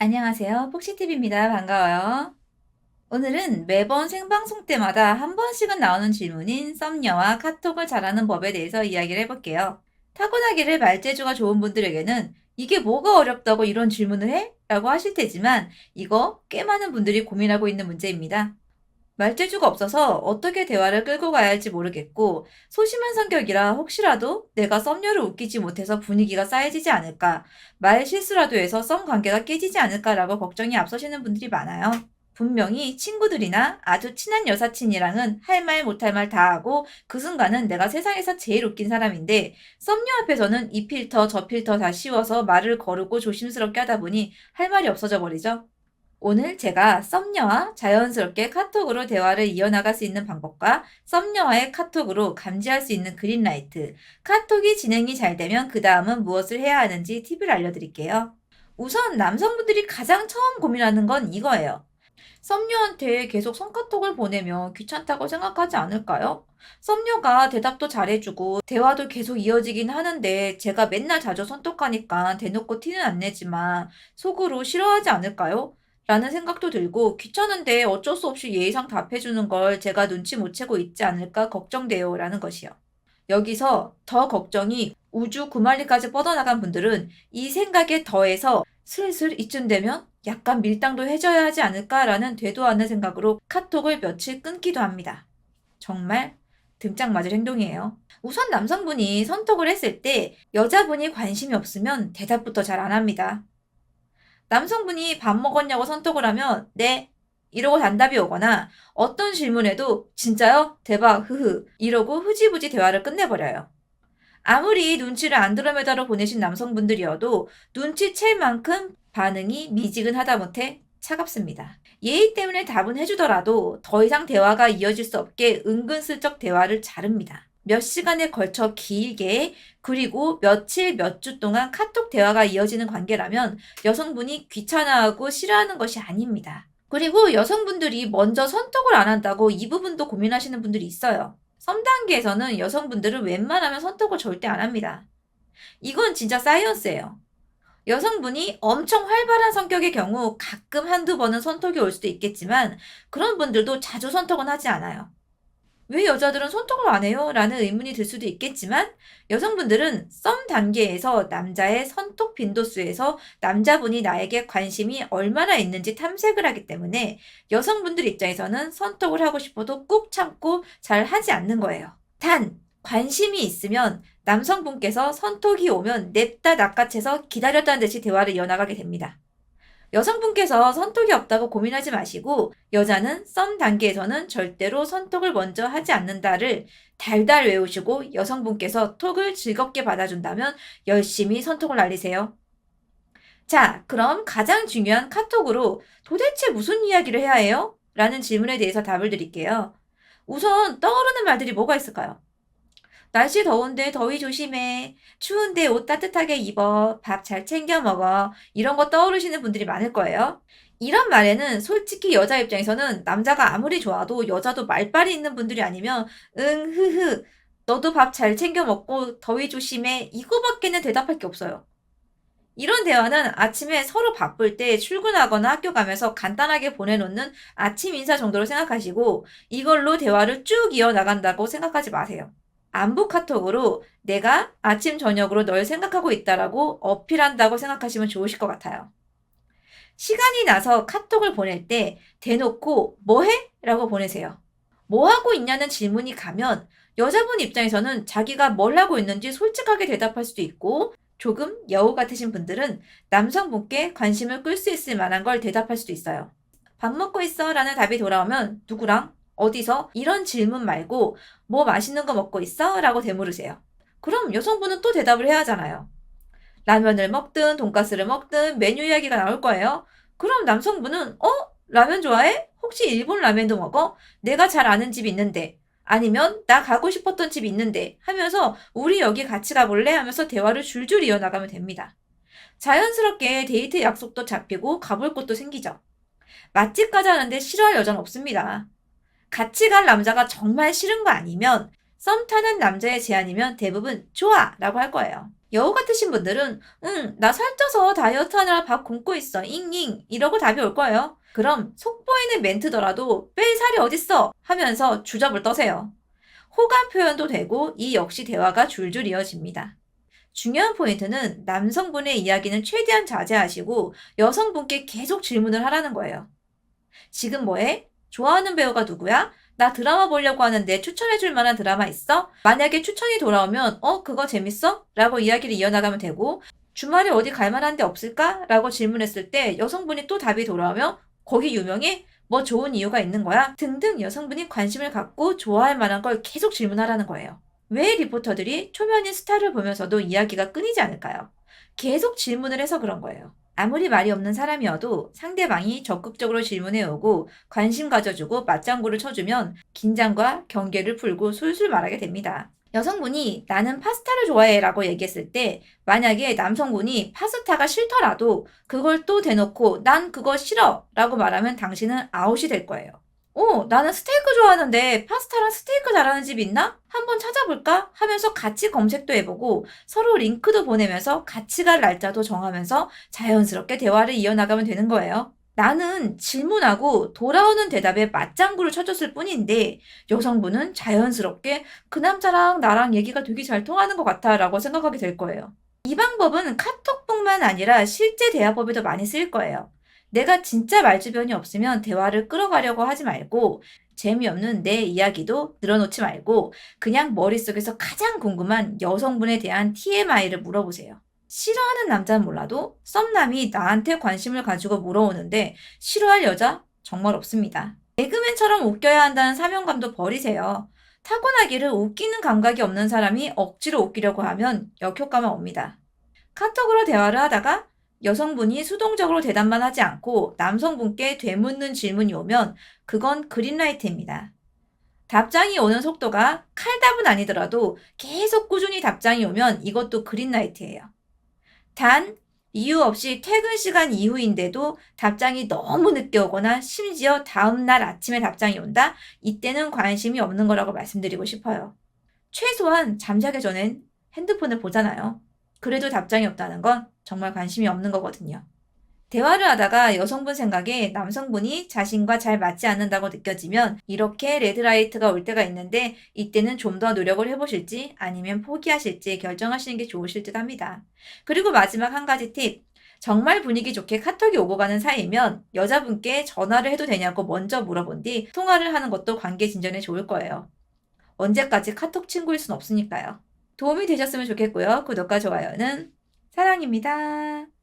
안녕하세요. 폭시TV입니다. 반가워요. 오늘은 매번 생방송 때마다 한 번씩은 나오는 질문인 썸녀와 카톡을 잘하는 법에 대해서 이야기를 해볼게요. 타고나기를 말재주가 좋은 분들에게는 이게 뭐가 어렵다고 이런 질문을 해? 라고 하실 테지만 이거 꽤 많은 분들이 고민하고 있는 문제입니다. 말재주가 없어서 어떻게 대화를 끌고 가야 할지 모르겠고 소심한 성격이라 혹시라도 내가 썸녀를 웃기지 못해서 분위기가 싸해지지 않을까, 말 실수라도 해서 썸 관계가 깨지지 않을까라고 걱정이 앞서시는 분들이 많아요. 분명히 친구들이나 아주 친한 여사친이랑은 할 말 못할 말 다 하고 그 순간은 내가 세상에서 제일 웃긴 사람인데 썸녀 앞에서는 이 필터 저 필터 다 씌워서 말을 거르고 조심스럽게 하다 보니 할 말이 없어져 버리죠. 오늘 제가 썸녀와 자연스럽게 카톡으로 대화를 이어나갈 수 있는 방법과 썸녀와의 카톡으로 감지할 수 있는 그린라이트, 카톡이 진행이 잘 되면 그 다음은 무엇을 해야 하는지 팁을 알려드릴게요. 우선 남성분들이 가장 처음 고민하는 건 이거예요. 썸녀한테 계속 손카톡을 보내면 귀찮다고 생각하지 않을까요? 썸녀가 대답도 잘해주고 대화도 계속 이어지긴 하는데 제가 맨날 자주 손톱하니까 대놓고 티는 안 내지만 속으로 싫어하지 않을까요? 라는 생각도 들고 귀찮은데 어쩔 수 없이 예의상 답해주는 걸 제가 눈치 못 채고 있지 않을까 걱정돼요. 라는 것이요. 여기서 더 걱정이 우주 구만리까지 뻗어나간 분들은 이 생각에 더해서 슬슬 이쯤 되면 약간 밀당도 해줘야 하지 않을까라는 되도 않는 생각으로 카톡을 며칠 끊기도 합니다. 정말 등짝 맞을 행동이에요. 우선 남성분이 선톡을 했을 때 여자분이 관심이 없으면 대답부터 잘 안 합니다. 남성분이 밥 먹었냐고 선톡을 하면 네 이러고 단답이 오거나 어떤 질문에도 진짜요? 대박 흐흐 이러고 흐지부지 대화를 끝내버려요. 아무리 눈치를 안드로메다로 보내신 남성분들이어도 눈치챌 만큼 반응이 미지근하다 못해 차갑습니다. 예의 때문에 답은 해주더라도 더 이상 대화가 이어질 수 없게 은근슬쩍 대화를 자릅니다. 몇 시간에 걸쳐 길게 그리고 며칠 몇 주 동안 카톡 대화가 이어지는 관계라면 여성분이 귀찮아하고 싫어하는 것이 아닙니다. 그리고 여성분들이 먼저 선톡을 안 한다고 이 부분도 고민하시는 분들이 있어요. 썸 단계에서는 여성분들은 웬만하면 선톡을 절대 안 합니다. 이건 진짜 사이언스예요. 여성분이 엄청 활발한 성격의 경우 가끔 한두 번은 선톡이 올 수도 있겠지만 그런 분들도 자주 선톡은 하지 않아요. 왜 여자들은 손톱을 안 해요? 라는 의문이 들 수도 있겠지만 여성분들은 썸 단계에서 남자의 선톡 빈도수에서 남자분이 나에게 관심이 얼마나 있는지 탐색을 하기 때문에 여성분들 입장에서는 선톡을 하고 싶어도 꾹 참고 잘 하지 않는 거예요. 단 관심이 있으면 남성분께서 선톡이 오면 냅다 낚아채서 기다렸다는 듯이 대화를 이어나가게 됩니다. 여성분께서 선톡이 없다고 고민하지 마시고 여자는 썸 단계에서는 절대로 선톡을 먼저 하지 않는다를 달달 외우시고 여성분께서 톡을 즐겁게 받아준다면 열심히 선톡을 날리세요. 자, 그럼 가장 중요한 카톡으로 도대체 무슨 이야기를 해야 해요? 라는 질문에 대해서 답을 드릴게요. 우선 떠오르는 말들이 뭐가 있을까요? 날씨 더운데 더위 조심해. 추운데 옷 따뜻하게 입어. 밥 잘 챙겨 먹어. 이런 거 떠오르시는 분들이 많을 거예요. 이런 말에는 솔직히 여자 입장에서는 남자가 아무리 좋아도 여자도 말빨이 있는 분들이 아니면 응, 흐흐. 너도 밥 잘 챙겨 먹고 더위 조심해. 이거밖에는 대답할 게 없어요. 이런 대화는 아침에 서로 바쁠 때 출근하거나 학교 가면서 간단하게 보내놓는 아침 인사 정도로 생각하시고 이걸로 대화를 쭉 이어나간다고 생각하지 마세요. 안부 카톡으로 내가 아침 저녁으로 널 생각하고 있다라고 어필한다고 생각하시면 좋으실 것 같아요. 시간이 나서 카톡을 보낼 때 대놓고 뭐 해? 라고 보내세요. 뭐 하고 있냐는 질문이 가면 여자분 입장에서는 자기가 뭘 하고 있는지 솔직하게 대답할 수도 있고 조금 여우 같으신 분들은 남성분께 관심을 끌 수 있을 만한 걸 대답할 수도 있어요. 밥 먹고 있어? 라는 답이 돌아오면 누구랑? 어디서? 이런 질문 말고 뭐 맛있는 거 먹고 있어? 라고 되물으세요. 그럼 여성분은 또 대답을 해야 하잖아요. 라면을 먹든 돈가스를 먹든 메뉴 이야기가 나올 거예요. 그럼 남성분은 라면 좋아해? 혹시 일본 라면도 먹어? 내가 잘 아는 집 있는데. 아니면 나 가고 싶었던 집 있는데 하면서 우리 여기 같이 가볼래? 하면서 대화를 줄줄 이어나가면 됩니다. 자연스럽게 데이트 약속도 잡히고 가볼 곳도 생기죠. 맛집 가자는데 싫어할 여자는 없습니다. 같이 갈 남자가 정말 싫은 거 아니면 썸 타는 남자의 제안이면 대부분 좋아! 라고 할 거예요. 여우 같으신 분들은 응, 나 살쪄서 다이어트 하느라 밥 굶고 있어. 잉잉 이러고 답이 올 거예요. 그럼 속 보이는 멘트더라도 뺄 살이 어딨어 하면서 주접을 떠세요. 호감 표현도 되고 이 역시 대화가 줄줄 이어집니다. 중요한 포인트는 남성분의 이야기는 최대한 자제하시고 여성분께 계속 질문을 하라는 거예요. 지금 뭐해? 좋아하는 배우가 누구야? 나 드라마 보려고 하는데 추천해줄 만한 드라마 있어? 만약에 추천이 돌아오면 그거 재밌어? 라고 이야기를 이어나가면 되고 주말에 어디 갈 만한 데 없을까? 라고 질문했을 때 여성분이 또 답이 돌아오면 거기 유명해? 뭐 좋은 이유가 있는 거야? 등등 여성분이 관심을 갖고 좋아할 만한 걸 계속 질문하라는 거예요. 왜 리포터들이 초면인 스타를 보면서도 이야기가 끊이지 않을까요? 계속 질문을 해서 그런 거예요. 아무리 말이 없는 사람이어도 상대방이 적극적으로 질문해오고 관심 가져주고 맞장구를 쳐주면 긴장과 경계를 풀고 술술 말하게 됩니다. 여성분이 나는 파스타를 좋아해 라고 얘기했을 때 만약에 남성분이 파스타가 싫더라도 그걸 또 대놓고 난 그거 싫어 라고 말하면 당신은 아웃이 될 거예요. 나는 스테이크 좋아하는데 파스타랑 스테이크 잘하는 집 있나? 한번 찾아볼까? 하면서 같이 검색도 해보고 서로 링크도 보내면서 같이 갈 날짜도 정하면서 자연스럽게 대화를 이어나가면 되는 거예요. 나는 질문하고 돌아오는 대답에 맞장구를 쳐줬을 뿐인데 여성분은 자연스럽게 그 남자랑 나랑 얘기가 되게 잘 통하는 것 같아 라고 생각하게 될 거예요. 이 방법은 카톡뿐만 아니라 실제 대화법에도 많이 쓰일 거예요. 내가 진짜 말주변이 없으면 대화를 끌어가려고 하지 말고 재미없는 내 이야기도 늘어놓지 말고 그냥 머릿속에서 가장 궁금한 여성분에 대한 TMI를 물어보세요. 싫어하는 남자는 몰라도 썸남이 나한테 관심을 가지고 물어오는데 싫어할 여자 정말 없습니다. 개그맨처럼 웃겨야 한다는 사명감도 버리세요. 타고나기를 웃기는 감각이 없는 사람이 억지로 웃기려고 하면 역효과만 옵니다. 카톡으로 대화를 하다가 여성분이 수동적으로 대답만 하지 않고 남성분께 되묻는 질문이 오면 그건 그린라이트입니다. 답장이 오는 속도가 칼답은 아니더라도 계속 꾸준히 답장이 오면 이것도 그린라이트예요. 단, 이유 없이 퇴근 시간 이후인데도 답장이 너무 늦게 오거나 심지어 다음날 아침에 답장이 온다? 이때는 관심이 없는 거라고 말씀드리고 싶어요. 최소한 잠자기 전엔 핸드폰을 보잖아요. 그래도 답장이 없다는 건 정말 관심이 없는 거거든요. 대화를 하다가 여성분 생각에 남성분이 자신과 잘 맞지 않는다고 느껴지면 이렇게 레드라이트가 올 때가 있는데 이때는 좀 더 노력을 해보실지 아니면 포기하실지 결정하시는 게 좋으실 듯 합니다. 그리고 마지막 한 가지 팁. 정말 분위기 좋게 카톡이 오고 가는 사이면 여자분께 전화를 해도 되냐고 먼저 물어본 뒤 통화를 하는 것도 관계 진전에 좋을 거예요. 언제까지 카톡 친구일 순 없으니까요. 도움이 되셨으면 좋겠고요. 구독과 좋아요는 사랑입니다.